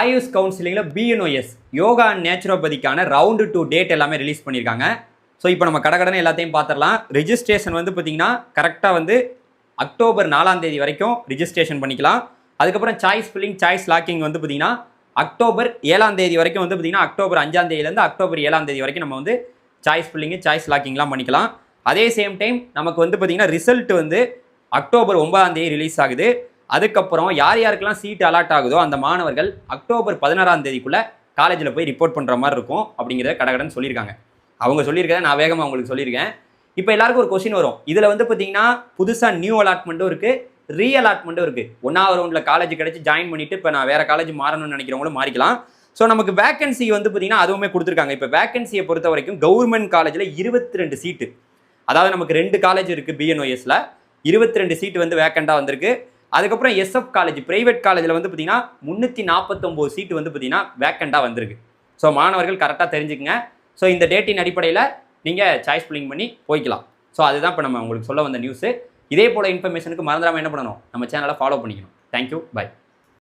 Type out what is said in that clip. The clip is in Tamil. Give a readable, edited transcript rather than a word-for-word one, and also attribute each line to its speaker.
Speaker 1: ஆயுஷ் கவுன்சிலிங்கில் பிஎன்ஓஎஸ் யோகா அண்ட் நேச்சுரோபதிக்கான ரவுண்டு 2 டேட் எல்லாமே ரிலீஸ் பண்ணியிருக்காங்க. ஸோ இப்போ நம்ம கடகடனை எல்லாத்தையும் பார்த்துடலாம். ரிஜிஸ்ட்ரேஷன் வந்து பார்த்தீங்கன்னா கரெக்டாக வந்து அக்டோபர் 4ஆம் தேதி வரைக்கும் ரிஜிஸ்ட்ரேஷன் பண்ணிக்கலாம். அதுக்கப்புறம் சாய்ஸ் ஃபில்லிங் சாய்ஸ் லாக்கிங் வந்து பார்த்தீங்கன்னா அக்டோபர் 7ஆம் தேதி வரைக்கும் வந்து பார்த்தீங்கன்னா அக்டோபர் 5ஆம் தேதியிலேருந்து அக்டோபர் 7ஆம் தேதி வரைக்கும் நம்ம வந்து சாய்ஸ் ஃபில்லிங்கு சாய்ஸ் லாக்கிங்லாம் பண்ணிக்கலாம். அதே சேம் டைம் நமக்கு வந்து பார்த்தீங்கன்னா ரிசல்ட் வந்து அக்டோபர் 9ஆம் தேதி ரிலீஸ் ஆகுது. அதுக்கப்புறம் யார் யாருக்கெல்லாம் சீட் அலாட் ஆகுதோ அந்த மாணவர்கள் அக்டோபர் 16ஆம் தேதிக்குள்ளே காலேஜில் போய் ரிப்போர்ட் பண்ணுற மாதிரி இருக்கும் அப்படிங்கிறத கடகடன்னு சொல்லியிருக்காங்க. அவங்க சொல்லியிருக்கதை நான் வேகமாக உங்களுக்கு சொல்லியிருக்கேன். இப்போ எல்லாருக்கும் ஒரு கொஸ்டின் வரும். இதில் வந்து பார்த்தீங்கன்னா புதுசாக நியூ அலாட்மெண்ட்டும் இருக்குது, ரீ அலாட்மெண்ட்டும் இருக்குது. 1ஆவது ரவுண்டில் காலேஜ் கிடச்சி ஜாயின் பண்ணிவிட்டு இப்போ நான் வேறு காலேஜ் மாறணும்னு நினைக்கிறவங்களும் மாறிக்கலாம். ஸோ நமக்கு வேகன்சி வந்து பார்த்தீங்கன்னா அதுவுமே கொடுத்துருக்காங்க. இப்போ வேகன்சியை பொறுத்த வரைக்கும் கவர்மெண்ட் காலேஜில் 22 சீட்டு, அதாவது நமக்கு 2 காலேஜ் இருக்குது பிஎன்ஓஎஸில், 22 சீட்டு வந்து வேக்கண்டாக வந்திருக்கு. அதுக்கப்புறம் எஸ்எஃப் காலேஜ் பிரைவேட் காலேஜில் வந்து பார்த்தீங்கன்னா 349 சீட்டு வந்து பார்த்தீங்கன்னா வேக்கண்டாக வந்திருக்கு. ஸோ மாணவர்கள் கரெக்டாக தெரிஞ்சுக்கங்க. ஸோ இந்த டேட்டின் அடிப்படையில் நீங்கள் சாய்ஸ் ஃபில்லிங் பண்ணி போய்க்கலாம். ஸோ அதுதான் இப்போ நம்ம உங்களுக்கு சொல்ல வந்த நியூஸு. இதே போல் இன்ஃபர்மேஷனுக்கு மறந்துடாமல் என்ன பண்ணணும், நம்ம சேனலை ஃபாலோ பண்ணிக்கணும். Thank you, by.